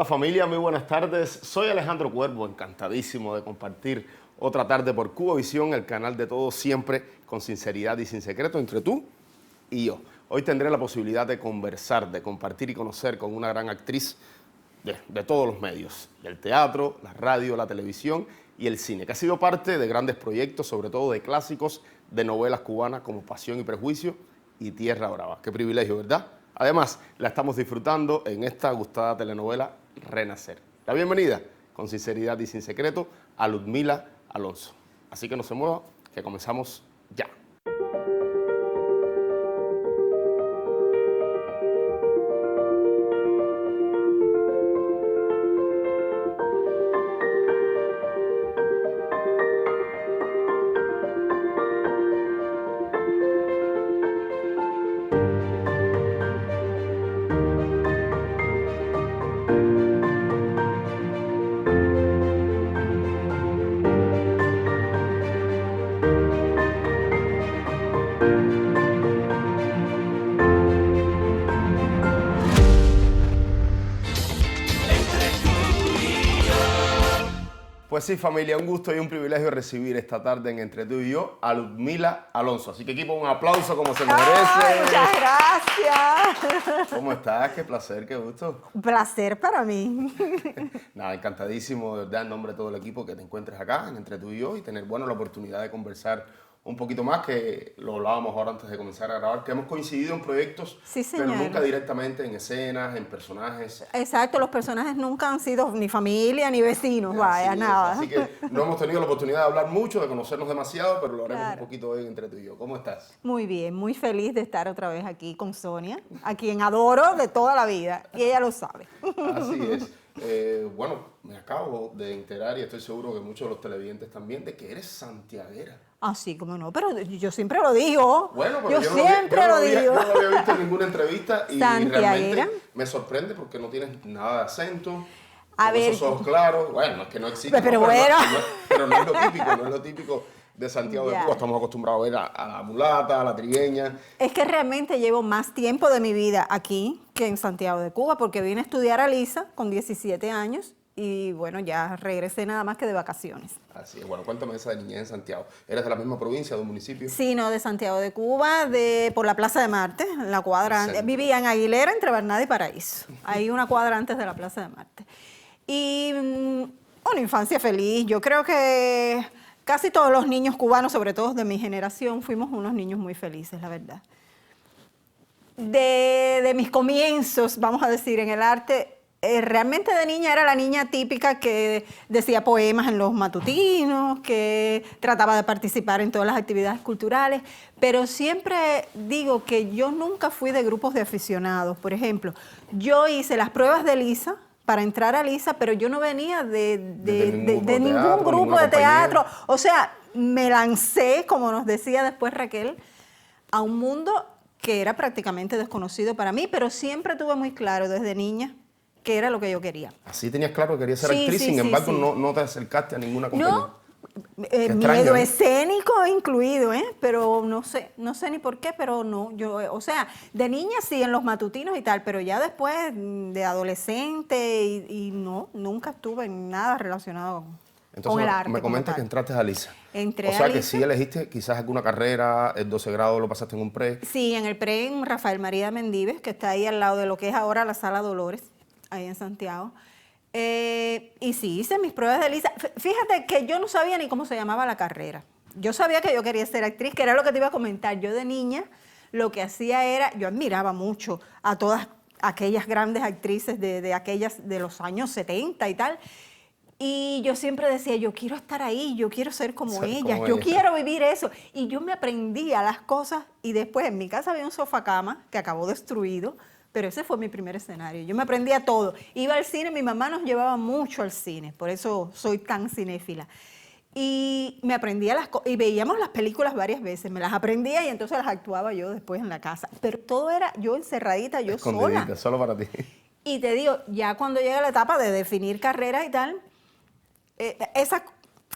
Hola familia, muy buenas tardes. Soy Alejandro Cuervo, encantadísimo de compartir otra tarde por Cubovisión, el canal de todos siempre con sinceridad y sin secreto entre tú y yo. Hoy tendré la posibilidad de conversar, de compartir y conocer con una gran actriz de todos los medios, del teatro, la radio, la televisión y el cine, que ha sido parte de grandes proyectos, sobre todo de clásicos de novelas cubanas como Pasión y Prejuicio y Tierra Brava. Qué privilegio, ¿verdad? Además, la estamos disfrutando en esta gustada telenovela Renacer. La bienvenida, con sinceridad y sin secreto, a Ludmila Alonso. Así que no se mueva, que comenzamos ya. Pues sí, familia, un gusto y un privilegio recibir esta tarde en Entre tú y yo a Ludmila Alonso. Así que equipo, un aplauso como se merece. ¡Ay, muchas gracias! ¿Cómo estás? Qué placer, qué gusto. Un placer para mí. Nada, encantadísimo, de verdad, en nombre de todo el equipo que te encuentres acá en Entre tú y yo y tener, bueno, la oportunidad de conversar un poquito más, que lo hablábamos ahora antes de comenzar a grabar, que hemos coincidido en proyectos, Sí, pero señor. nunca directamente en escenas, en personajes. Exacto, los personajes nunca han sido ni familia ni vecinos, vaya, Así es, nada. así que no hemos tenido la oportunidad de hablar mucho, de conocernos demasiado, pero lo haremos Claro. un poquito hoy entre tú y yo. ¿Cómo estás? Muy bien, muy feliz de estar otra vez aquí con Sonia, a quien adoro de toda la vida, y ella lo sabe. Así es. Bueno, me acabo de enterar, y estoy seguro que muchos de los televidentes también, de que eres santiaguera. Así como no, pero yo siempre lo digo. Bueno, pero yo no lo siempre yo lo no digo. yo no lo había visto en ninguna entrevista y Santiaguera. realmente me sorprende porque no tienes nada de acento. A con ver. esos ojos claros. Bueno, es que no existe. Pero no, bueno. pero no es lo típico, no es lo típico de Santiago de Ya. Cuba. Estamos acostumbrados a ver a la mulata, a la trigueña. Es que realmente llevo más tiempo de mi vida aquí que en Santiago de Cuba, porque vine a estudiar a Lisa con 17 años y bueno, ya regresé nada más que de vacaciones. Así es, bueno, cuéntame esa de niñez en Santiago. ¿Eres de la misma provincia, de un municipio? Sí, no, de Santiago de Cuba, por la Plaza de Marte, en la cuadra. Centro. Vivía en Aguilera, entre Bernada y Paraíso. Ahí una cuadra antes de la Plaza de Marte. Y una infancia feliz. Yo creo que casi todos los niños cubanos, sobre todo de mi generación, fuimos unos niños muy felices, la verdad. De mis comienzos, vamos a decir, en el arte, realmente de niña era la niña típica que decía poemas en los matutinos, que trataba de participar en todas las actividades culturales, pero siempre digo que yo nunca fui de grupos de aficionados. Por ejemplo, yo hice las pruebas de Lisa para entrar a Lisa, pero yo no venía de ningún grupo de teatro. O sea, me lancé, como nos decía después Raquel, a un mundo que era prácticamente desconocido para mí, pero siempre tuve muy claro desde niña que era lo que yo quería. Así tenías claro que querías ser Sí, actriz, sí, sin sí, embargo sí. no te acercaste a ninguna compañía. No, extraño, miedo ¿eh? escénico incluido, pero no sé ni por qué, pero no, yo, o sea, de niña sí, en los matutinos y tal, pero ya después de adolescente y no, nunca estuve en nada relacionado con el arte. Me comentas que como tal. entraste a Lisa. Entré o sea a que Lisa. sí elegiste quizás alguna carrera, el 12 grado lo pasaste en un pre. Sí, en el pre en Rafael María Mendíves, que está ahí al lado de lo que es ahora la Sala Dolores, ahí en Santiago. Y sí, hice mis pruebas de Lisa. Fíjate que yo no sabía ni cómo se llamaba la carrera. Yo sabía que yo quería ser actriz, que era lo que te iba a comentar. Yo de niña lo que hacía era, yo admiraba mucho a todas aquellas grandes actrices de los años 70 y tal. Y yo siempre decía, yo quiero estar ahí, yo quiero ser como ellas, yo quiero vivir eso. Y yo me aprendía las cosas y después en mi casa había un sofá cama que acabó destruido, pero ese fue mi primer escenario. Yo me aprendía todo. Iba al cine, mi mamá nos llevaba mucho al cine, por eso soy tan cinéfila. Y me aprendía las cosas, y veíamos las películas varias veces, me las aprendía y entonces las actuaba yo después en la casa. Pero todo era yo encerradita, yo sola. Solo para ti. Y te digo, ya cuando llega la etapa de definir carreras y tal,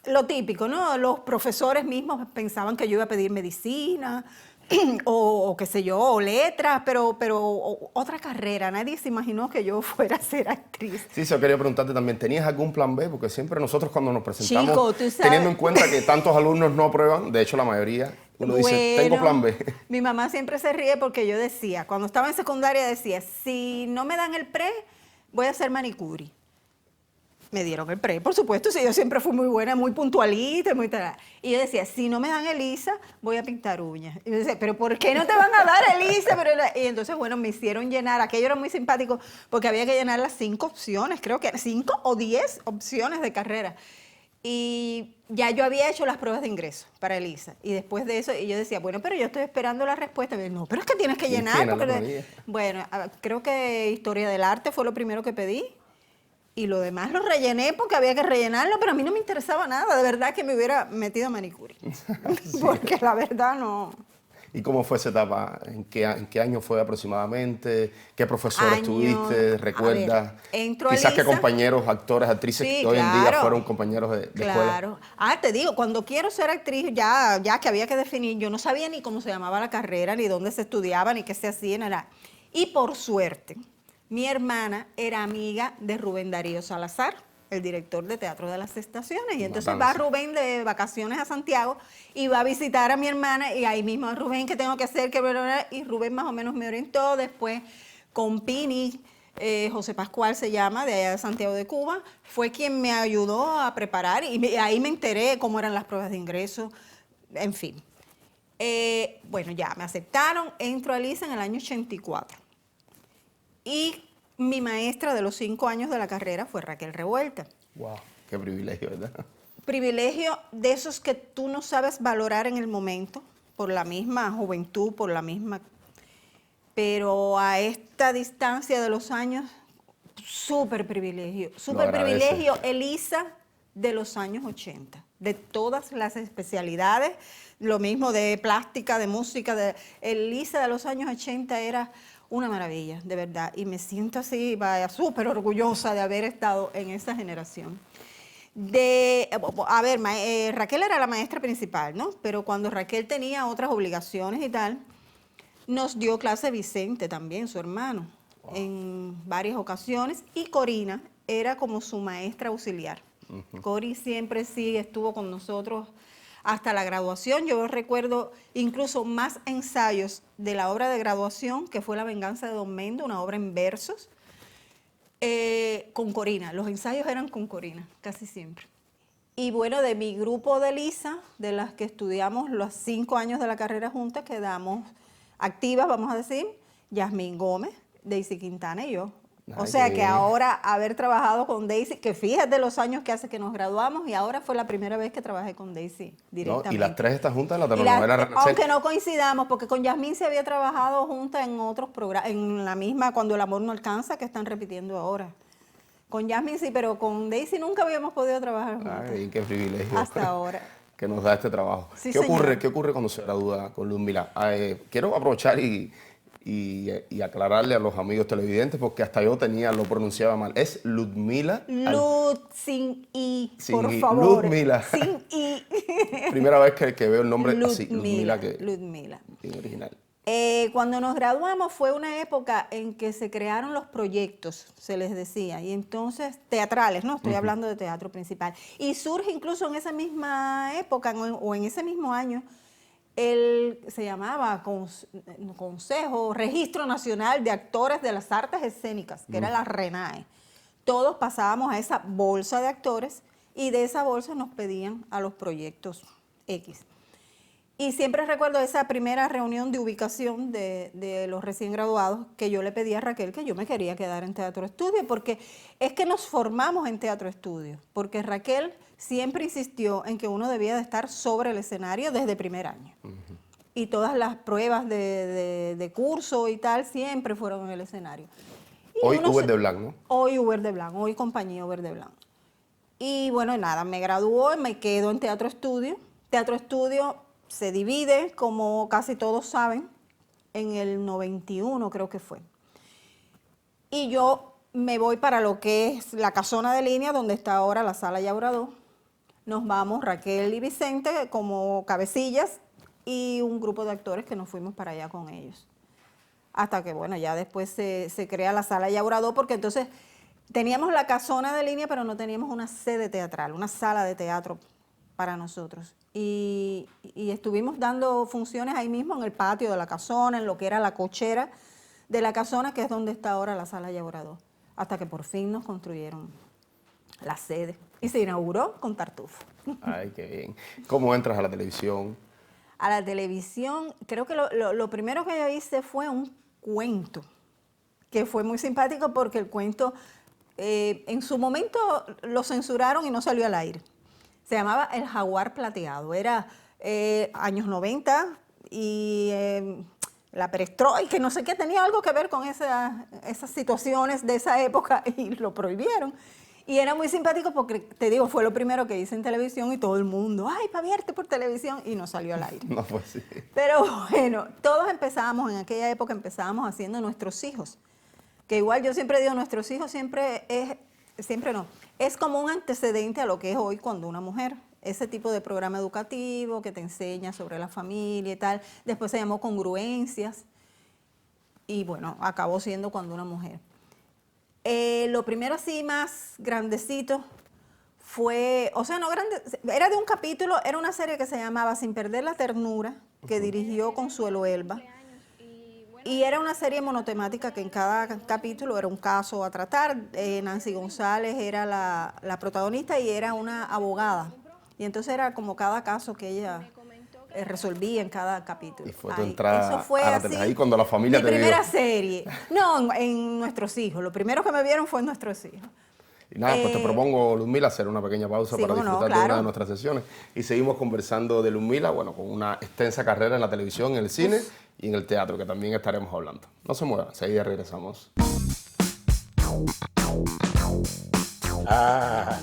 lo típico, ¿no? Los profesores mismos pensaban que yo iba a pedir medicina, o qué sé yo, o letras, pero otra carrera. Nadie se imaginó que yo fuera a ser actriz. Sí, yo quería preguntarte también, ¿tenías algún plan B? Porque siempre nosotros cuando nos presentamos, Chico, tú sabes. teniendo en cuenta que tantos alumnos no aprueban, de hecho la mayoría, uno dice, tengo plan B. Mi mamá siempre se ríe porque yo decía, cuando estaba en secundaria decía, si no me dan el pre, voy a hacer manicure. Me dieron el pre, por supuesto, sí, yo siempre fui muy buena, muy puntualita, muy tal. Y yo decía, si no me dan Elisa, voy a pintar uñas. Y me decía, pero ¿por qué no te van a dar Elisa? Y entonces, bueno, me hicieron llenar, aquello era muy simpático, porque había que llenar las 5 opciones, creo que 5 o 10 opciones de carrera. Y ya yo había hecho las pruebas de ingreso para Elisa. Y después de eso, y yo decía, bueno, pero yo estoy esperando la respuesta. Y me dijo, no, pero es que tienes que llenar. Bueno, creo que Historia del Arte fue lo primero que pedí. Y lo demás lo rellené porque había que rellenarlo, pero a mí no me interesaba nada. De verdad que me hubiera metido a manicure. Sí. Porque la verdad no. ¿Y cómo fue esa etapa? ¿En qué año fue aproximadamente? ¿Qué profesores tuviste? ¿Recuerdas? Quizás qué compañeros, actores, actrices que hoy en día fueron compañeros de escuela. Claro. Te digo, cuando quiero ser actriz, ya que había que definir, yo no sabía ni cómo se llamaba la carrera, ni dónde se estudiaba, ni qué se hacía, nada. Y por suerte, mi hermana era amiga de Rubén Darío Salazar, el director de Teatro de las Estaciones. Y entonces va Rubén de vacaciones a Santiago y va a visitar a mi hermana y ahí mismo, Rubén, ¿qué tengo que hacer? Y Rubén más o menos me orientó. Después con Pini, José Pascual se llama, de allá de Santiago de Cuba, fue quien me ayudó a preparar y ahí me enteré cómo eran las pruebas de ingreso, en fin. Bueno, ya me aceptaron, entro a Elisa en el año 84. Y mi maestra de los 5 años de la carrera fue Raquel Revuelta. ¡Wow! ¡Qué privilegio!, ¿verdad? Privilegio de esos que tú no sabes valorar en el momento, por la misma juventud, por la misma... Pero a esta distancia de los años, súper privilegio. Súper privilegio, Elisa de los años 80, de todas las especialidades, lo mismo de plástica, de música. Elisa de los años 80 era... una maravilla, de verdad, y me siento así, vaya, súper orgullosa de haber estado en esa generación. Raquel era la maestra principal, ¿no? Pero cuando Raquel tenía otras obligaciones y tal, nos dio clase Vicente también, su hermano, en varias ocasiones, y Corina era como su maestra auxiliar. Cori siempre sí estuvo con nosotros hasta la graduación. Yo recuerdo incluso más ensayos de la obra de graduación, que fue La venganza de Don Mendo, una obra en versos, con Corina. Los ensayos eran con Corina, casi siempre. Y bueno, de mi grupo de Elisa, de las que estudiamos los 5 años de la carrera juntas, quedamos activas, vamos a decir, Yasmín Gómez, Daisy Quintana y yo. O sea que ahora haber trabajado con Daisy, que fíjate los años que hace que nos graduamos, y ahora fue la primera vez que trabajé con Daisy directamente. ¿No? Y las 3 están juntas en la telenovela Renacer. Aunque no coincidamos, porque con Yasmín se había trabajado juntas en otros programas, en la misma Cuando el amor no alcanza, que están repitiendo ahora. Con Yasmín sí, pero con Daisy nunca habíamos podido trabajar juntas. Ay, qué privilegio. Hasta ahora. Que nos da este trabajo. Sí, ¿Qué ocurre cuando se gradúa con Ludmila? Quiero aprovechar y aclararle a los amigos televidentes, porque hasta yo lo pronunciaba mal. Es Ludmila. Sin I, por favor. Ludmila. Sin I. Primera vez que veo el nombre así, Ludmila. Ludmila. Bien original. Cuando nos graduamos fue una época en que se crearon los proyectos, se les decía, y entonces teatrales, ¿no? Estoy hablando de teatro principal. Y surge incluso en esa misma época o en ese mismo año, se llamaba Consejo, Registro Nacional de Actores de las Artes Escénicas, que era la RENAE. Todos pasábamos a esa bolsa de actores y de esa bolsa nos pedían a los proyectos X. Y siempre recuerdo esa primera reunión de ubicación de los recién graduados, que yo le pedí a Raquel que yo me quería quedar en Teatro Estudio, porque es que nos formamos en Teatro Estudio, porque Raquel siempre insistió en que uno debía de estar sobre el escenario desde primer año. Y todas las pruebas de curso y tal siempre fueron en el escenario. Y hoy Uber de Blanc, ¿no? Hoy Uber de Blanc, hoy compañía Uber de Blanc. Y bueno, nada, me graduó y me quedo en Teatro Estudio. Teatro Estudio se divide, como casi todos saben, en el 91 creo que fue. Y yo me voy para lo que es la casona de línea, donde está ahora la Sala Llauradó. Nos vamos Raquel y Vicente como cabecillas y un grupo de actores que nos fuimos para allá con ellos. Hasta que, bueno, ya después se crea la Sala Yauradó, porque entonces teníamos la casona de línea, pero no teníamos una sede teatral, una sala de teatro para nosotros. Y estuvimos dando funciones ahí mismo en el patio de la casona, en lo que era la cochera de la casona, que es donde está ahora la Sala Yauradó, hasta que por fin nos construyeron la sede y se inauguró con Tartufo. Ay, qué bien. ¿Cómo entras a la televisión? A la televisión, creo que lo primero que yo hice fue un cuento, que fue muy simpático porque el cuento en su momento lo censuraron y no salió al aire. Se llamaba El Jaguar Plateado, era años 90 y la perestroika, no sé qué, tenía algo que ver con esas situaciones de esa época y lo prohibieron. Y era muy simpático porque, te digo, fue lo primero que hice en televisión y todo el mundo, ay, para verte por televisión, y no salió al aire. No, pues sí. Pero bueno, todos empezábamos, en aquella época empezábamos haciendo nuestros hijos, que igual yo siempre digo, nuestros hijos es como un antecedente a lo que es hoy cuando una mujer, ese tipo de programa educativo que te enseña sobre la familia y tal, después se llamó Congruencias, y bueno, acabó siendo Cuando una mujer. Lo primero así más grandecito fue, o sea, no grande, era de un capítulo, era una serie que se llamaba Sin perder la ternura, que dirigió Consuelo Elba. Y era una serie monotemática que en cada capítulo era un caso a tratar. Nancy González era la protagonista y era una abogada. Y entonces era como cada caso que ella resolvía en cada capítulo. Y fue tu entrada eso fue a así, ahí cuando la familia mi te vio. primera serie. No, en Nuestros Hijos. Lo primero que me vieron fue en Nuestros Hijos. Y nada, pues te propongo, Luzmila, hacer una pequeña pausa Sí, para cómo no, disfrutar de claro. una de nuestras sesiones. Y seguimos conversando de Luzmila, bueno, con una extensa carrera en la televisión, en el cine y en el teatro, que también estaremos hablando. No se muevan, enseguida regresamos. Ah,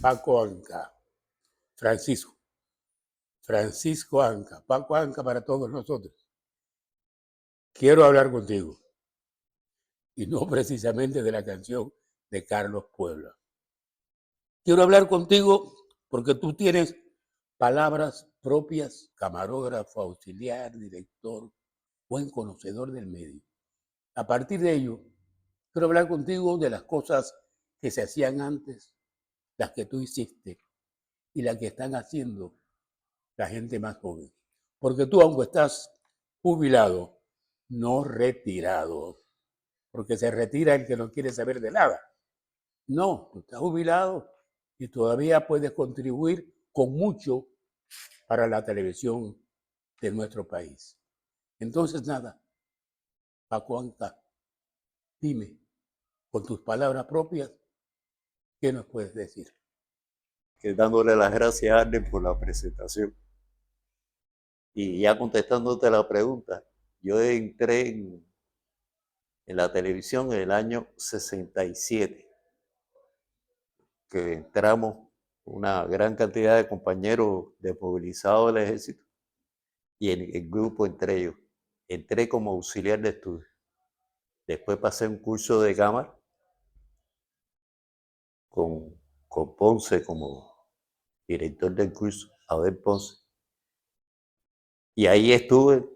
Paco Anca, Francisco Anca, Paco Anca para todos nosotros. Quiero hablar contigo, y no precisamente de la canción de Carlos Puebla. Quiero hablar contigo porque tú tienes palabras propias, camarógrafo, auxiliar, director, buen conocedor del medio. A partir de ello, quiero hablar contigo de las cosas que se hacían antes, las que tú hiciste y las que están haciendo la gente más joven. Porque tú, aunque estás jubilado, no retirado, porque se retira el que no quiere saber de nada. No, tú estás jubilado y todavía puedes contribuir con mucho para la televisión de nuestro país. Entonces, nada, Paco Anca, dime, con tus palabras propias, ¿qué nos puedes decir? Que dándole las gracias a Arlen por la presentación. Y ya contestándote la pregunta, yo entré en la televisión en el año 67, que entramos una gran cantidad de compañeros desmovilizados del ejército y en el grupo entre ellos. Entré como auxiliar de estudio. Después pasé un curso de cámara con Ponce como director del curso, Abel Ponce. Y ahí estuve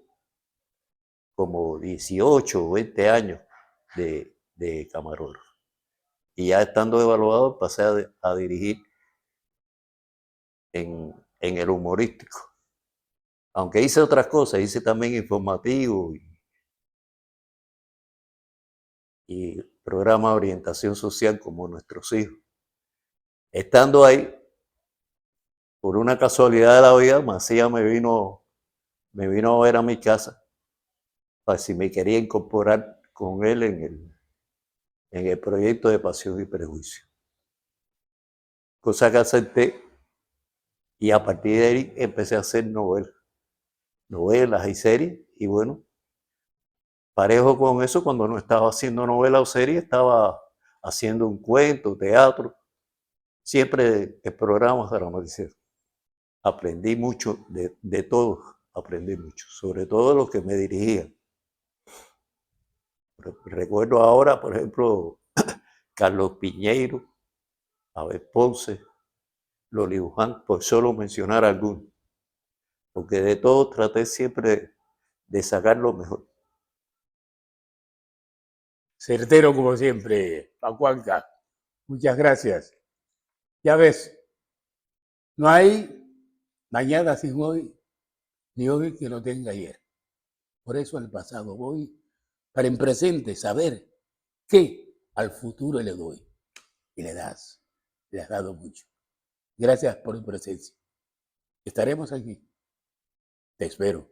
como 18 o 20 años de camarógrafo. Y ya estando evaluado pasé a dirigir en el humorístico. Aunque hice otras cosas, hice también informativo y programa de orientación social como Nuestros Hijos. Estando ahí, por una casualidad de la vida, Macías me vino a ver a mi casa para si me quería incorporar con él en el proyecto de Pasión y Prejuicio. Cosa que acepté y a partir de ahí empecé a hacer novelas y series. Y bueno, parejo con eso, cuando no estaba haciendo novela o serie, estaba haciendo un cuento, teatro, siempre en programas dramatizadores. Aprendí mucho de todos, aprendí mucho, sobre todo los que me dirigían. Recuerdo ahora, por ejemplo, Carlos Piñeiro, Abel Ponce, Loli Luján, por solo mencionar algunos. porque de todo traté siempre de sacar lo mejor. Certero como siempre, Pacuanca. Muchas gracias. Ya ves, no hay mañana sin hoy, ni hoy que no tenga ayer. Por eso al pasado voy, para en presente saber qué al futuro le doy. Y le has dado mucho. Gracias por tu presencia. Estaremos aquí. Te espero.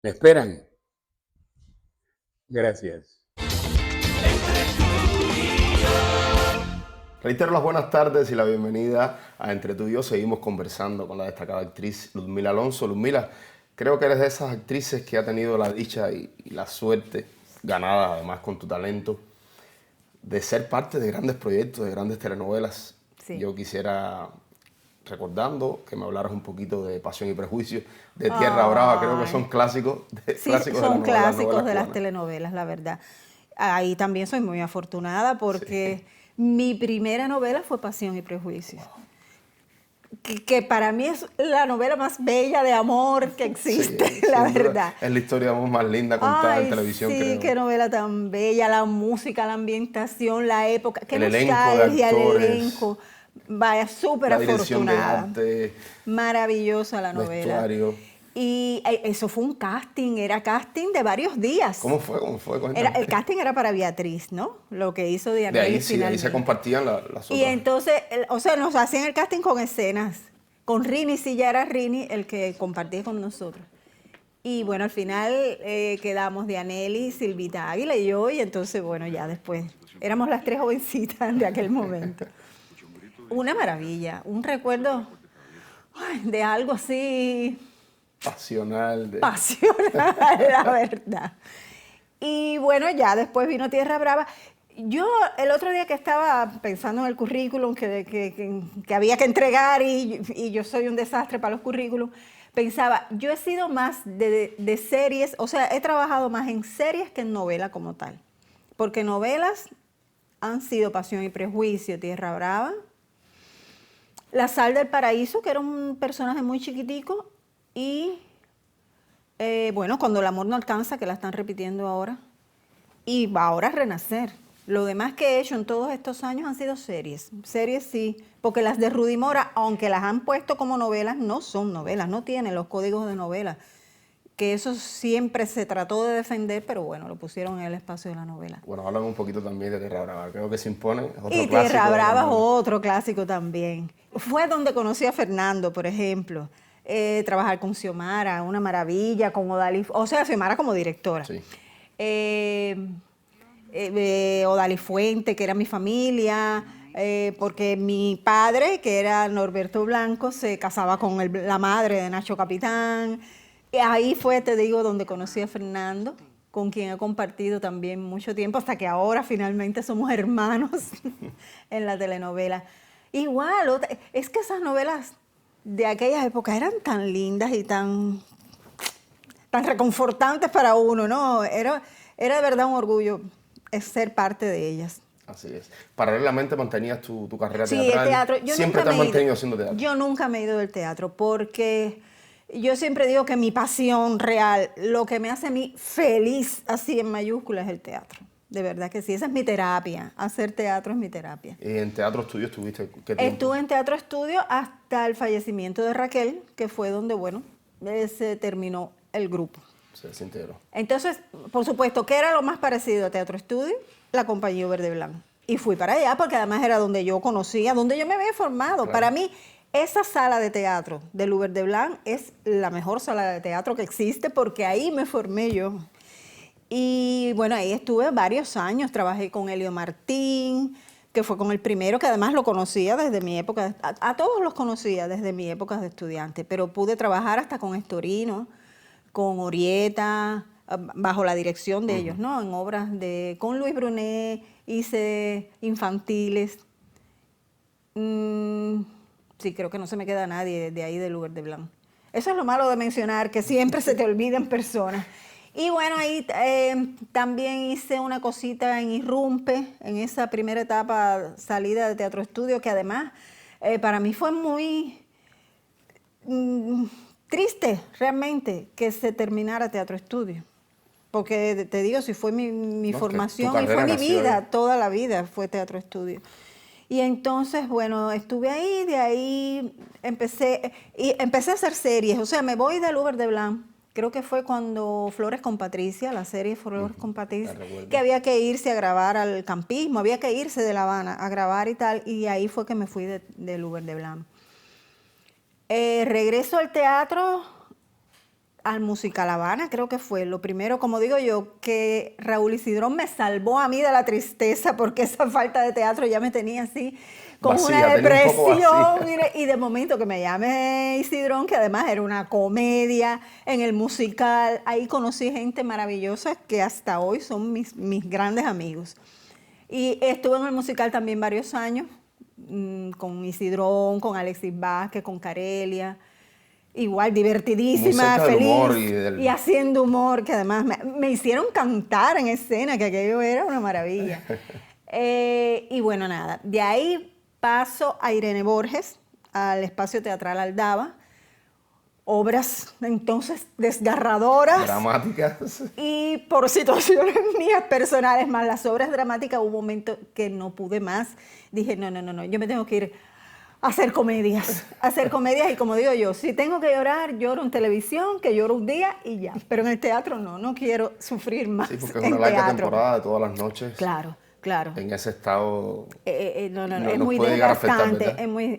¿Me esperan? Gracias. Reitero las buenas tardes y la bienvenida a Entre tú y yo. Seguimos conversando con la destacada actriz Ludmila Alonso. Ludmila, creo que eres de esas actrices que ha tenido la dicha y la suerte, ganada además con tu talento, de ser parte de grandes proyectos, de grandes telenovelas. Sí. Yo quisiera, recordando, que me hablaras un poquito de Pasión y Prejuicio, de Tierra Brava. Creo que son clásicos, Sí, clásicos son de las clásicos novelas de las cubanas. telenovelas, la verdad. Ahí también soy muy afortunada porque mi primera novela fue Pasión y Prejuicio. Que para mí es la novela más bella de amor que existe, Sí, la sin duda, verdad. es la historia más linda contada en Ay, televisión, sí, creo. qué novela tan bella, la música, la ambientación, la época, qué El elenco de nostalgia, el actores, elenco. Vaya, súper la dirección de afortunada. arte, Maravillosa la novela. vestuario. Y eso fue un casting, era casting de varios días. ¿Cómo fue? Cuéntame. El casting era para Beatriz, ¿no? Lo que hizo De Diana ahí sí, de ahí se finalmente. compartían las Y otras. entonces, o sea, nos hacían el casting con escenas. Con Rini, sí, ya era Rini el que compartía con nosotros. Y bueno, al final quedamos Dianelli, Silvita Águila y yo, y entonces, bueno, ya después éramos las tres jovencitas de aquel momento. Una maravilla, un recuerdo de algo así Pasional. pasional, la verdad. Y bueno, ya después vino Tierra Brava. Yo el otro día que estaba pensando en el currículum que había que entregar y yo soy un desastre para los currículums, pensaba, yo he sido más de series, o sea, he trabajado más en series que en novela como tal. Porque novelas han sido Pasión y Prejuicio, Tierra Brava, La Sal del Paraíso, que era un personaje muy chiquitico, y bueno, Cuando el amor no alcanza, que la están repitiendo ahora, y va ahora a Renacer. Lo demás que he hecho en todos estos años han sido series. Series sí, porque las de Rudy Mora, aunque las han puesto como novelas, no son novelas, no tienen los códigos de novela. Que eso siempre se trató de defender, pero bueno, lo pusieron en el espacio de la novela. Bueno, hablan un poquito también de Tierra Brava. Creo que se impone. Es otro Y clásico Tierra de la Brava es novela. otro clásico también. Fue donde conocí a Fernando, por ejemplo. Trabajar con Xiomara, una maravilla, con Odalis, o sea, Xiomara como directora. Sí. Odalis Fuente, que era mi familia, porque mi padre, que era Norberto Blanco, se casaba con la madre de Nacho Capitán. Y ahí fue, te digo, donde conocí a Fernando, con quien he compartido también mucho tiempo, hasta que ahora finalmente somos hermanos en la telenovela. Igual, es que esas novelas de aquellas épocas eran tan lindas y tan reconfortantes para uno, ¿no? Era de verdad un orgullo ser parte de ellas. Así es. Paralelamente mantenías tu carrera Sí, teatral. el teatro. Yo Siempre nunca te has me he ido. mantenido haciendo teatro. Yo nunca me he ido del teatro porque yo siempre digo que mi pasión real, lo que me hace a mí feliz, así en mayúsculas, es el teatro. De verdad que sí, esa es mi terapia. Hacer teatro es mi terapia. ¿Y en Teatro Estudio estuviste qué tiempo? Estuve en Teatro Estudio hasta el fallecimiento de Raquel, que fue donde, bueno, se terminó el grupo. Se integró. Entonces, por supuesto, ¿qué era lo más parecido a Teatro Estudio? La Compañía Verde Blanc. Y fui para allá porque además era donde yo conocía, donde yo me había formado. Claro. Para mí, esa sala de teatro del Verde Blanc es la mejor sala de teatro que existe porque ahí me formé yo. Y bueno, ahí estuve varios años, trabajé con Elio Martín, que fue con el primero, que además lo conocía desde mi época, a todos los conocía desde mi época de estudiante, pero pude trabajar hasta con Estorino, con Orieta, bajo la dirección de ellos, ¿no? En obras con Luis Brunet, hice infantiles. Sí, creo que no se me queda nadie de ahí del Verde Blanc. Eso es lo malo de mencionar, que siempre se te olvidan personas. Y bueno, ahí también hice una cosita en Irrumpe, en esa primera etapa salida de Teatro Estudio, que además para mí fue muy triste realmente que se terminara Teatro Estudio. Porque te digo, si fue mi formación y fue mi vida, toda la vida fue Teatro Estudio. Y entonces, bueno, estuve ahí, de ahí empecé a hacer series. O sea, me voy del Uber de Blanc. Creo que fue cuando Flores con Patricia, la serie Flores con Patricia, que había que irse a grabar al campismo, había que irse de La Habana a grabar y tal, y ahí fue que me fui del Uber de Blanc. Regreso al teatro, al Musical Habana, creo que fue lo primero, como digo yo, que Raúl Isidrón me salvó a mí de la tristeza, porque esa falta de teatro ya me tenía así, con vacía, una depresión, un y de momento que me llame Isidrón, que además era una comedia en el musical, ahí conocí gente maravillosa que hasta hoy son mis grandes amigos. Y estuve en el musical también varios años, con Isidrón, con Alexis Vázquez, con Carelia, igual divertidísima, feliz y haciendo humor, que además me hicieron cantar en escena, que aquello era una maravilla. Y bueno, nada, de ahí paso a Irene Borges, al Espacio Teatral Aldaba, obras entonces desgarradoras. Dramáticas. Y por situaciones mías personales, más las obras dramáticas, hubo un momento que no pude más. Dije, no, yo me tengo que ir a hacer comedias. Y como digo yo, si tengo que llorar, lloro en televisión, que lloro un día y ya. Pero en el teatro no quiero sufrir más. Sí, porque es una larga temporada de todas las noches. Claro. En ese estado es muy desgastante,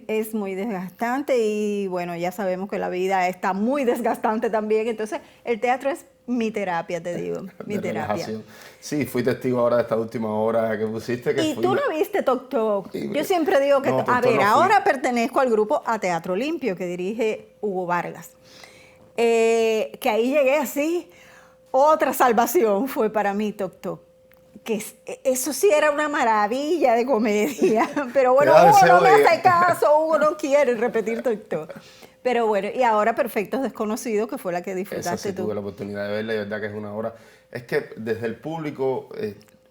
es muy desgastante y bueno, ya sabemos que la vida está muy desgastante también, entonces el teatro es mi terapia, te digo, mi terapia. Relajación. Sí, fui testigo ahora de esta última hora que pusiste. Y tú no viste Toc Toc. Yo siempre digo que, ahora pertenezco al grupo A Teatro Limpio que dirige Hugo Vargas, que ahí llegué así, otra salvación fue para mí Toc Toc. Que eso sí era una maravilla de comedia, pero bueno, Hugo no me hace caso, Hugo no quiere repetir todo. Pero bueno, y ahora Perfectos Desconocidos, que fue la que disfrutaste esa sí tú. Tuve la oportunidad de verla y de verdad que es una obra. Es que desde el público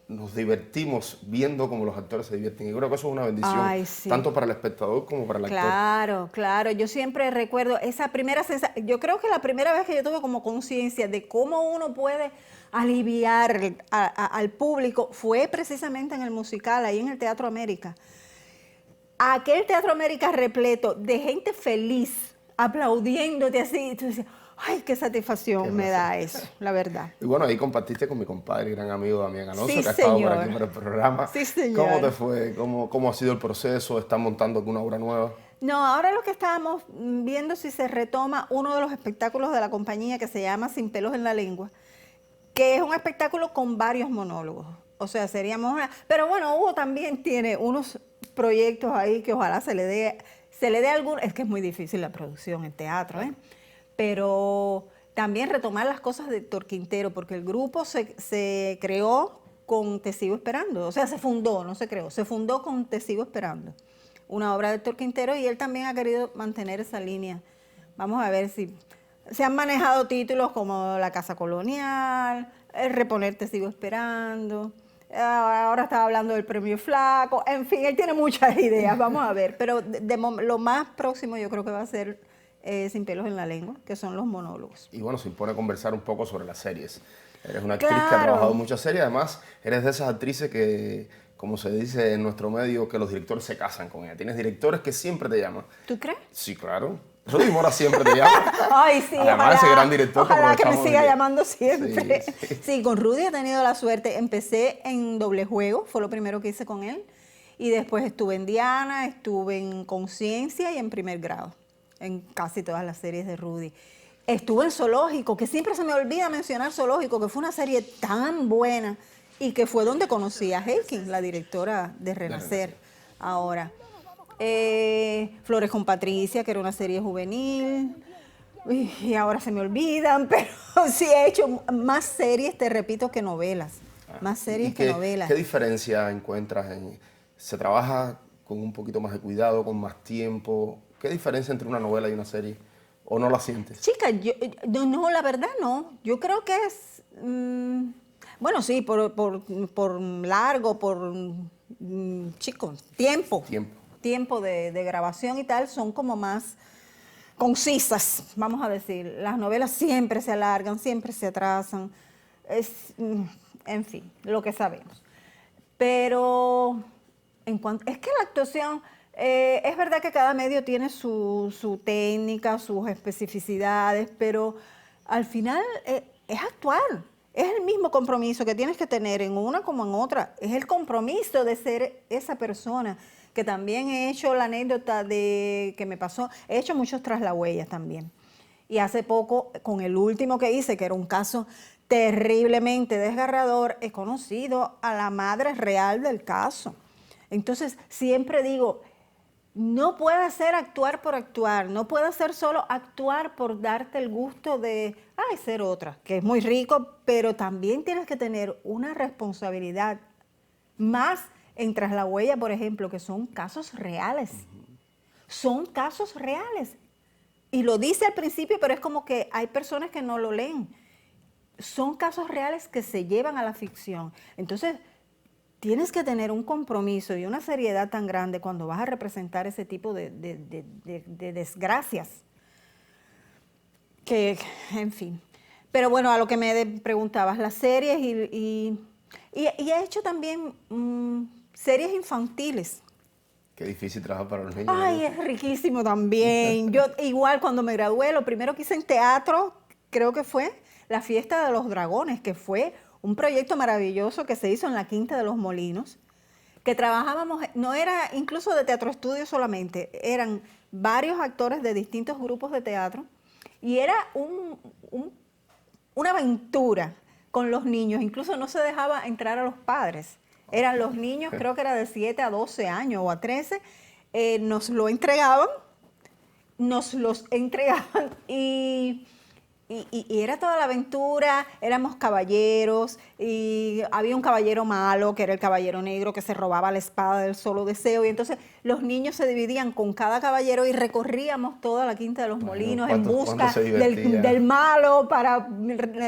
nos divertimos viendo cómo los actores se divierten. Y creo que eso es una bendición, sí, tanto para el espectador como para el actor. Claro. Yo siempre recuerdo esa primera sensación. Yo creo que la primera vez que yo tuve como conciencia de cómo uno puede aliviar al público fue precisamente en el musical, ahí en el Teatro América. Aquel Teatro América repleto de gente feliz, aplaudiéndote así. Y tú dices, ay, qué satisfacción me da eso, la verdad. Y bueno, ahí compartiste con mi compadre y gran amigo Damián Alonso, sí, que ha estado por aquí por el programa. Sí, señor. ¿Cómo te fue? ¿Cómo ha sido el proceso? ¿Están montando alguna obra nueva? No, ahora lo que estábamos viendo si se retoma uno de los espectáculos de la compañía que se llama Sin Pelos en la Lengua, que es un espectáculo con varios monólogos. O sea, seríamos una... Pero bueno, Hugo también tiene unos proyectos ahí que ojalá se le dé algún... Es que es muy difícil la producción en teatro, ¿eh? Pero también retomar las cosas de Héctor Quintero, porque el grupo se creó con Te Sigo Esperando. O sea, se fundó, no se creó, se fundó con Te Sigo Esperando. Una obra de Héctor Quintero y él también ha querido mantener esa línea. Vamos a ver si... Se han manejado títulos como La Casa Colonial, El Reponer Te Sigo Esperando, ahora estaba hablando del Premio Flaco, en fin, él tiene muchas ideas, vamos a ver, pero lo más próximo yo creo que va a ser Sin Pelos en la Lengua, que son los monólogos. Y bueno, se impone conversar un poco sobre las series. Eres una actriz que ha trabajado en muchas series, además eres de esas actrices que, como se dice en nuestro medio, que los directores se casan con ella. Tienes directores que siempre te llaman. ¿Tú crees? Sí, claro. Rudy Mora siempre te llama. Ay, sí, además, ese gran director ojalá que me siga llamando siempre. Sí. Sí, con Rudy he tenido la suerte. Empecé en Doble Juego, fue lo primero que hice con él. Y después estuve en Diana, estuve en Conciencia y en Primer Grado, en casi todas las series de Rudy. Estuve en Zoológico, que siempre se me olvida mencionar Zoológico, que fue una serie tan buena y que fue donde conocí a Helkin, la directora de Renacer. Ahora. Flores con Patricia, que era una serie juvenil, y ahora se me olvidan, pero sí he hecho más series, te repito, que novelas, más series que novelas. ¿Qué diferencia encuentras? ¿Se trabaja con un poquito más de cuidado, con más tiempo? ¿Qué diferencia entre una novela y una serie? ¿O no la sientes? Chica, no, la verdad no, yo creo que es, bueno, sí, por largo, tiempo de grabación y tal, son como más concisas, vamos a decir. Las novelas siempre se alargan, siempre se atrasan. En fin, lo que sabemos. Pero es que la actuación, es verdad que cada medio tiene su técnica, sus especificidades, pero al final es actuar. Es el mismo compromiso que tienes que tener en una como en otra. Es el compromiso de ser esa persona. Que también he hecho la anécdota de que me pasó. He hecho muchos tras la huella también. Y hace poco, con el último que hice, que era un caso terriblemente desgarrador, he conocido a la madre real del caso. Entonces, siempre digo, no puede ser actuar por actuar, no puede ser solo actuar por darte el gusto de, ser otra, que es muy rico, pero también tienes que tener una responsabilidad más en Tras la Huella, por ejemplo, que son casos reales. Son casos reales. Y lo dice al principio, pero es como que hay personas que no lo leen. Son casos reales que se llevan a la ficción. Entonces, tienes que tener un compromiso y una seriedad tan grande cuando vas a representar ese tipo de desgracias. Que, en fin. Pero bueno, a lo que me preguntabas, las series y he hecho también series infantiles. Qué difícil trabajar para los niños. Ay, es riquísimo también. Yo igual cuando me gradué, lo primero que hice en teatro, creo que fue La Fiesta de los Dragones, que fue un proyecto maravilloso que se hizo en la Quinta de los Molinos, que trabajábamos, no era incluso de teatro estudio solamente, eran varios actores de distintos grupos de teatro, y era una aventura con los niños, incluso no se dejaba entrar a los padres. Eran los niños, creo que era de 7 a 12 años o a 13, nos los entregaban y era toda la aventura, éramos caballeros y había un caballero malo que era el caballero negro que se robaba la espada del solo deseo y entonces los niños se dividían con cada caballero y recorríamos toda la Quinta de los Molinos en busca del malo para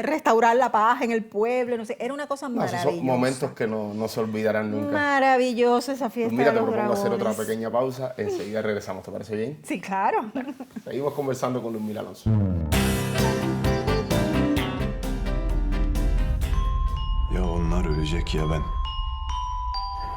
restaurar la paz en el pueblo, no sé, era una cosa maravillosa. Esos son momentos que no se olvidarán nunca. Maravillosa esa fiesta de los dragones. Mira, te propongo hacer otra pequeña pausa, enseguida regresamos, ¿te parece bien? Sí, claro. Seguimos conversando con Luzmila Alonso. Ya onlar ölecek ya ben.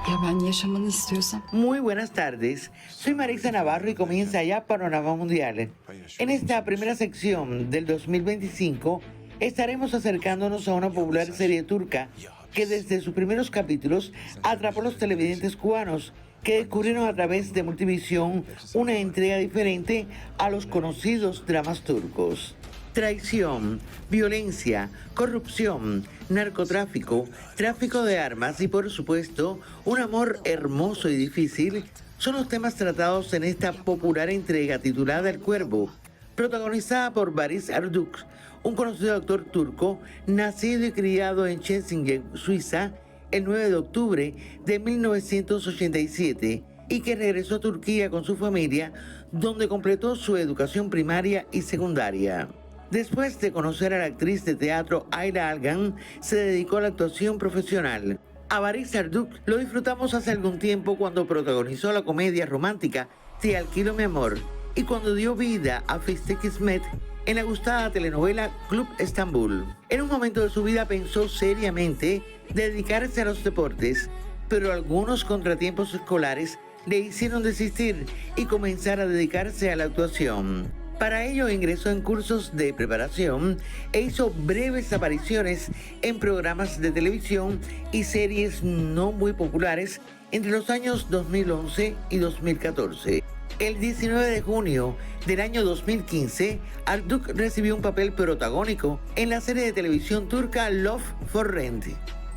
Ya ben yaşamını istiyorsam. Muy buenas tardes, soy Marisa Navarro y comienza ya Panorama Mundial. En esta primera sección del 2025 estaremos acercándonos a una popular serie turca que desde sus primeros capítulos atrapó a los televidentes cubanos que descubrieron a través de Multivisión una entrega diferente a los conocidos dramas turcos. Traición, violencia, corrupción, narcotráfico, tráfico de armas y por supuesto un amor hermoso y difícil son los temas tratados en esta popular entrega titulada El Cuervo, protagonizada por Barış Arduç, un conocido actor turco nacido y criado en Schwetzingen, Suiza, el 9 de octubre de 1987 y que regresó a Turquía con su familia donde completó su educación primaria y secundaria. Después de conocer a la actriz de teatro Ayla Algan, se dedicó a la actuación profesional. A Barış Arduç lo disfrutamos hace algún tiempo cuando protagonizó la comedia romántica Te alquilo mi amor y cuando dio vida a Fiste Kismet en la gustada telenovela Club Estambul. En un momento de su vida pensó seriamente dedicarse a los deportes, pero algunos contratiempos escolares le hicieron desistir y comenzar a dedicarse a la actuación. Para ello ingresó en cursos de preparación e hizo breves apariciones en programas de televisión y series no muy populares entre los años 2011 y 2014. El 19 de junio del año 2015, Arduç recibió un papel protagónico en la serie de televisión turca Love for Rent.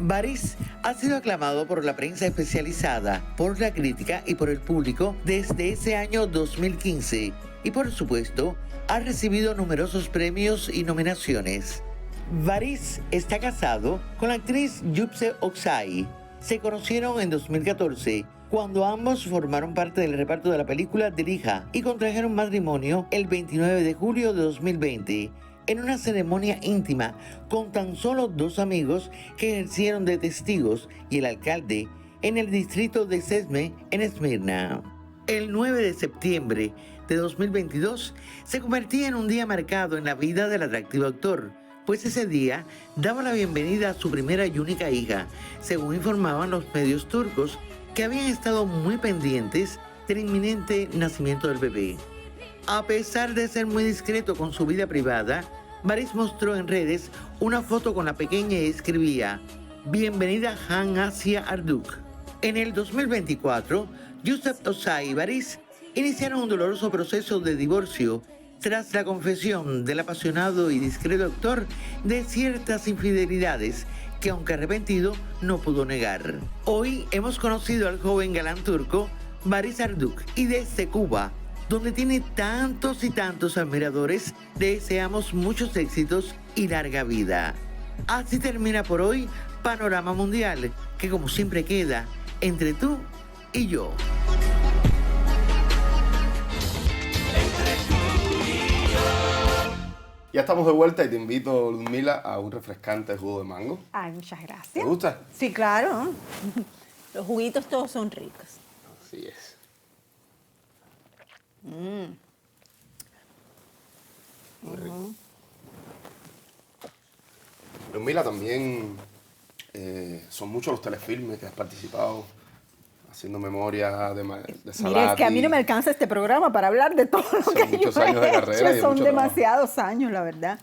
Barış ha sido aclamado por la prensa especializada, por la crítica y por el público desde ese año 2015. Y por supuesto, ha recibido numerosos premios y nominaciones. Barış está casado con la actriz Yüksel Oksay. Se conocieron en 2014, cuando ambos formaron parte del reparto de la película Dirija y contrajeron matrimonio el 29 de julio de 2020, en una ceremonia íntima con tan solo 2 amigos que ejercieron de testigos y el alcalde en el distrito de Sesme, en Esmirna. El 9 de septiembre de 2022 se convertía en un día marcado en la vida del atractivo actor, pues ese día daba la bienvenida a su primera y única hija, según informaban los medios turcos que habían estado muy pendientes del inminente nacimiento del bebé. A pesar de ser muy discreto con su vida privada, Barış mostró en redes una foto con la pequeña y escribía: "Bienvenida Han Asia Arduk". En el 2024, Yusuf Özay y Barış iniciaron un doloroso proceso de divorcio tras la confesión del apasionado y discreto actor de ciertas infidelidades que, aunque arrepentido, no pudo negar. Hoy hemos conocido al joven galán turco Barış Arduk y desde Cuba, donde tiene tantos y tantos admiradores, le deseamos muchos éxitos y larga vida. Así termina por hoy Panorama Mundial, que como siempre queda entre tú y yo. Ya estamos de vuelta y te invito, Ludmila, a un refrescante jugo de mango. Ay, muchas gracias. ¿Te gusta? Sí, claro. Los juguitos todos son ricos. Así es. Ludmila, también son muchos los telefilmes que has participado, haciendo memoria de Salati. Mira, es que a mí no me alcanza este programa para hablar de todo lo Son que muchos yo he años de carrera y de hecho. Son mucho demasiados años, la verdad.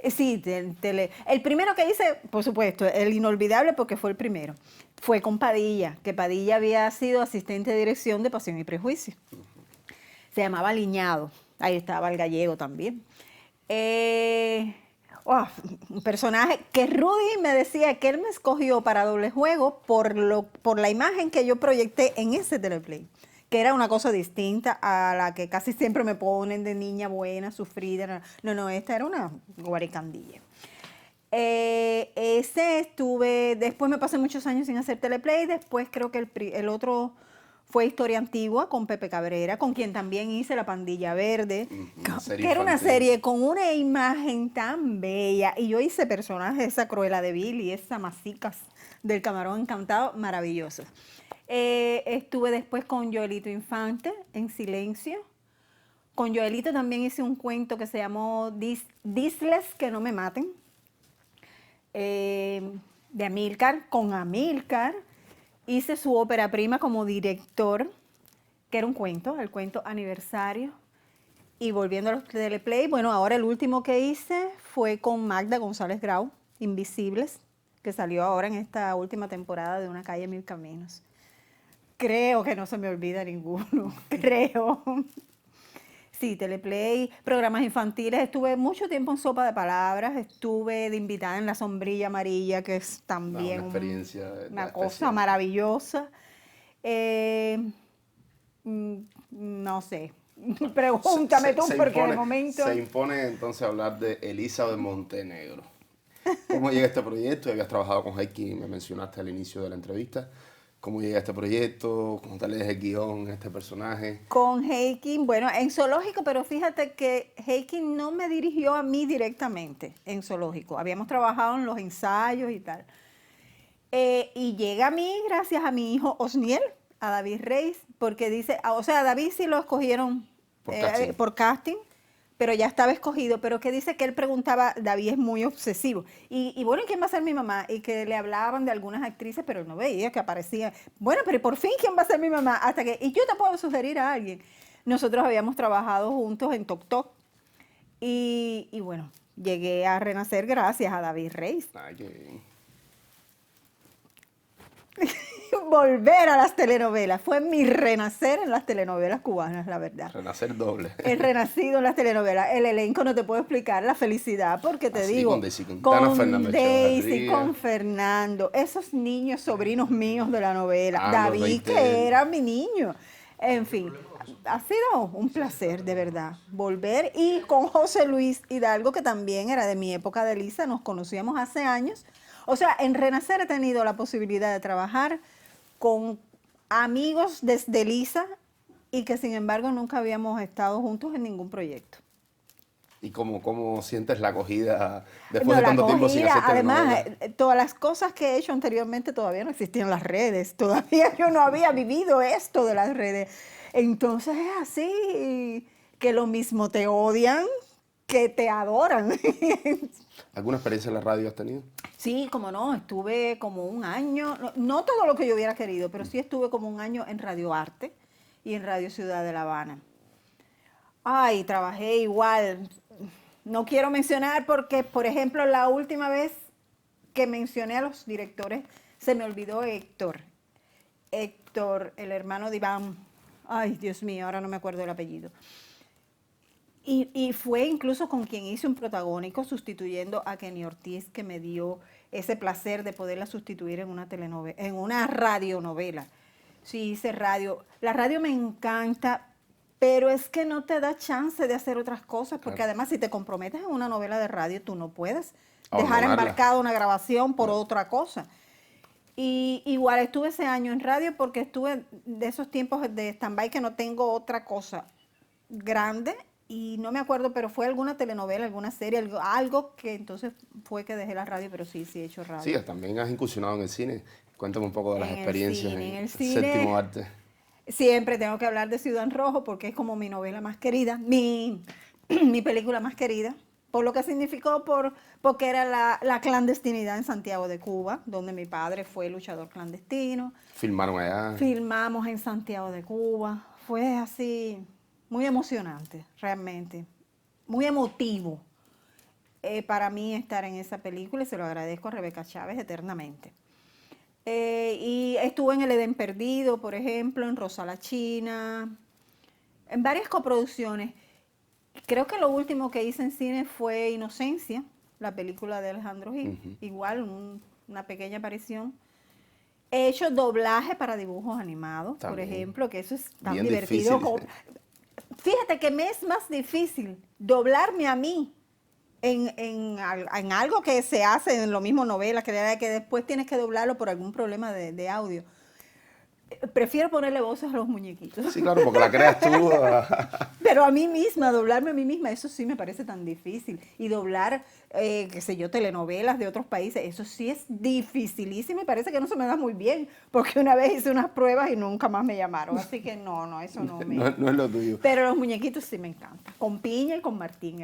Sí, el primero que hice, por supuesto, el inolvidable porque fue el primero, fue con Padilla, que Padilla había sido asistente de dirección de Pasión y Prejuicio. Se llamaba Liñado, ahí estaba el gallego también. Un personaje que Rudy me decía que él me escogió para Doble Juego por la imagen que yo proyecté en ese teleplay, que era una cosa distinta a la que casi siempre me ponen de niña buena, sufrida. No, esta era una guaricandilla. Ese estuve, después me pasé muchos años sin hacer teleplay, después creo que el otro fue Historia Antigua con Pepe Cabrera, con quien también hice La Pandilla Verde, que era una serie con una imagen tan bella. Y yo hice personajes, esa Cruella de Vil y esa Masicas del Camarón Encantado, maravillosos. Estuve después con Joelito Infante, En Silencio. Con Joelito también hice un cuento que se llamó Disles que no me maten, de Amílcar, con Amílcar. Hice su ópera prima como director, que era un cuento, el cuento Aniversario. Y volviendo a los teleplay, bueno, ahora el último que hice fue con Magda González Grau, Invisibles, que salió ahora en esta última temporada de Una calle mil caminos. Creo que no se me olvida ninguno, creo. Sí, teleplay, programas infantiles. Estuve mucho tiempo en Sopa de Palabras, estuve de invitada en La Sombrilla Amarilla, que es también una experiencia una cosa maravillosa. No sé, pregúntame tú, porque de momento... Se impone entonces hablar de Elizabeth Montenegro. ¿Cómo llega este proyecto? Ya habías trabajado con Heikki, me mencionaste al inicio de la entrevista. ¿Cómo llega este proyecto? ¿Cómo tal es el guión, este personaje? Con Heikki, bueno, en Zoológico, pero fíjate que Heikki no me dirigió a mí directamente en Zoológico. Habíamos trabajado en los ensayos y tal. Y llega a mí gracias a mi hijo Osniel, a David Reis, porque dice, o sea, a David sí lo escogieron por casting, pero ya estaba escogido, pero que dice que él preguntaba, David es muy obsesivo, y bueno, ¿quién va a ser mi mamá? Y que le hablaban de algunas actrices, pero él no veía que aparecía, bueno, pero por fin, ¿quién va a ser mi mamá? Hasta que, y yo te puedo sugerir a alguien. Nosotros habíamos trabajado juntos en Toc Toc, y bueno, llegué a renacer gracias a David Reis. Ay, qué bien. Volver a las telenovelas. Fue mi renacer en las telenovelas cubanas, la verdad. Renacer doble. El renacido en las telenovelas. El elenco no te puedo explicar la felicidad, porque te Así, digo, con Daisy Quintana, Fernando Daisy, Echeverría. con Fernando, esos niños sobrinos míos de la novela. Ah, los David, 20. que era mi niño. En fin, ha sido un placer, de verdad, volver. Y con José Luis Hidalgo, que también era de mi época de Lisa, nos conocíamos hace años. O sea, en Renacer he tenido la posibilidad de trabajar con amigos desde Lisa y que sin embargo nunca habíamos estado juntos en ningún proyecto. ¿Y cómo sientes la acogida después No, de la tanto tiempo sin acogida, hacer además, telenovela? todas las cosas que he hecho anteriormente todavía no existían las redes, todavía yo no había vivido esto de las redes. Entonces es así, que lo mismo te odian que te adoran. ¿Alguna experiencia en la radio has tenido? Sí, como no, estuve como un año, no todo lo que yo hubiera querido, pero sí estuve como un año en Radio Arte y en Radio Ciudad de La Habana. Ay, trabajé igual. No quiero mencionar porque, por ejemplo, la última vez que mencioné a los directores, se me olvidó Héctor. Héctor, el hermano de Iván. Ay, Dios mío, ahora no me acuerdo el apellido. Y fue incluso con quien hice un protagónico sustituyendo a Kenny Ortiz, que me dio ese placer de poderla sustituir en una telenovela, en una radionovela. Sí, hice radio. La radio me encanta, pero es que no te da chance de hacer otras cosas, porque además si te comprometes en una novela de radio, tú no puedes dejar embarcada una grabación por otra cosa. Y igual estuve ese año en radio porque estuve de esos tiempos de stand-by que no tengo otra cosa grande. Y no me acuerdo, pero fue alguna telenovela, alguna serie, algo que entonces fue que dejé la radio, pero sí he hecho radio. Sí, también has incursionado en el cine. Cuéntame un poco de las experiencias en el Séptimo Arte. Siempre tengo que hablar de Ciudad en Rojo porque es como mi novela más querida, mi película más querida, por lo que significó, porque era la clandestinidad en Santiago de Cuba, donde mi padre fue luchador clandestino. Filmaron allá. Filmamos en Santiago de Cuba. Fue así... muy emocionante, realmente, muy emotivo para mí estar en esa película y se lo agradezco a Rebeca Chávez eternamente. Y estuve en El Edén Perdido, por ejemplo, en Rosa la China, en varias coproducciones. Creo que lo último que hice en cine fue Inocencia, la película de Alejandro Gil, igual una pequeña aparición. He hecho doblaje para dibujos animados, también, por ejemplo, que eso es tan bien divertido. Fíjate que me es más difícil doblarme a mí en algo que se hace en lo mismo novela, que después tienes que doblarlo por algún problema de audio. Prefiero ponerle voces a los muñequitos. Sí, claro, porque la creas tú. Pero a mí misma, doblarme a mí misma, eso sí me parece tan difícil. Y doblar, qué sé yo, telenovelas de otros países, eso sí es dificilísimo y parece que no se me da muy bien, porque una vez hice unas pruebas y nunca más me llamaron. Así que no, eso no me... no es lo tuyo. Pero los muñequitos sí me encantan. Con Piña y con Martín.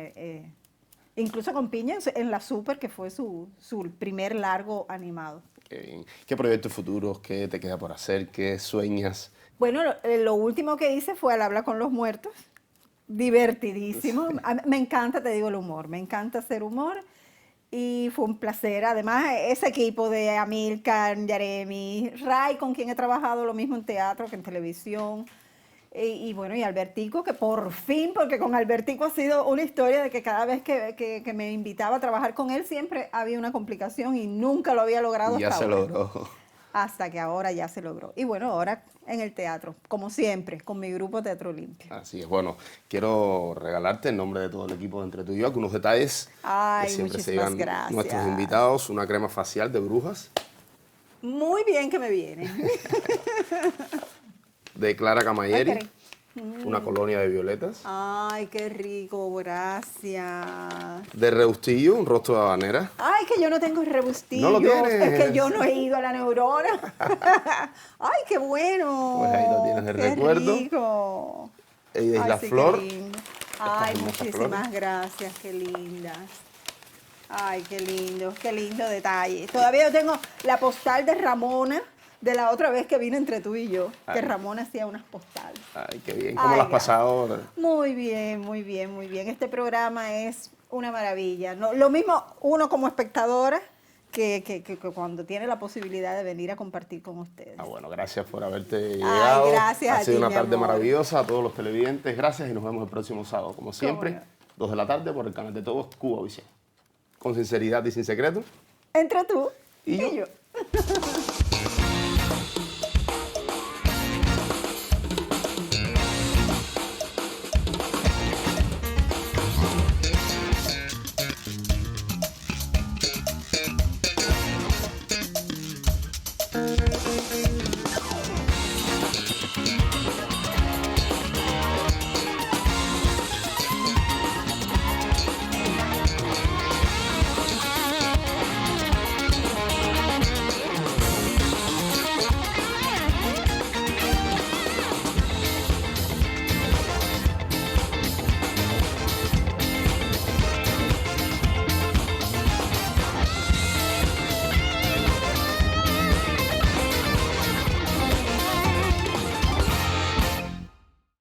Incluso con Piña en La Super, que fue su primer largo animado. Qué bien. ¿Qué proyectos futuros? ¿Qué te queda por hacer? ¿Qué sueñas? Bueno, lo último que hice fue Al habla con los muertos. Divertidísimo. Me encanta, te digo, el humor. Me encanta hacer humor. Y fue un placer. Además, ese equipo de Amílcar, Yaremi, Ray, con quien he trabajado lo mismo en teatro que en televisión. Y bueno, y Albertico, que por fin, porque con Albertico ha sido una historia de que cada vez que me invitaba a trabajar con él siempre había una complicación y nunca lo había logrado. Y ya hasta se ahora. logró. Hasta que ahora ya se logró. Y bueno, ahora en el teatro, como siempre, con mi grupo Teatro Olimpia. Así es. Bueno, quiero regalarte en nombre de todo el equipo de Entre Tú y Yo algunos detalles que siempre se llevan gracias. Nuestros invitados. Una crema facial de brujas. Muy bien que me viene. De Clara Camilleri, una colonia de violetas. Ay, qué rico, gracias. De Reustillo, un rostro de habanera. Ay, que yo no tengo el rebustillo. ¿No lo tienes? Es que yo no he ido a la Neurona. Ay, qué bueno. Pues ahí lo tienes de qué recuerdo. Rico. Y de Isla sí, Flor. qué lindo. Ay, hermosas muchísimas flores. gracias, qué lindas. Ay, qué lindo detalle. Todavía yo tengo la postal de Ramona, de la otra vez que vino Entre Tú y Yo, que Ramona hacía unas postales. Ay, qué bien. ¿Cómo Ay, lo has gracias. pasado? Muy bien, muy bien, muy bien. Este programa es una maravilla. No, lo mismo uno como espectadora que cuando tiene la posibilidad de venir a compartir con ustedes. Ah, bueno, gracias por haberte llegado. gracias Ha a sido ti, una mi tarde amor. maravillosa. A todos los televidentes, gracias y nos vemos el próximo sábado. Como siempre, no? 2 de la tarde por el canal de todos, Cuba Visión. Con sinceridad y sin secreto. Entre tú Y yo. y yo.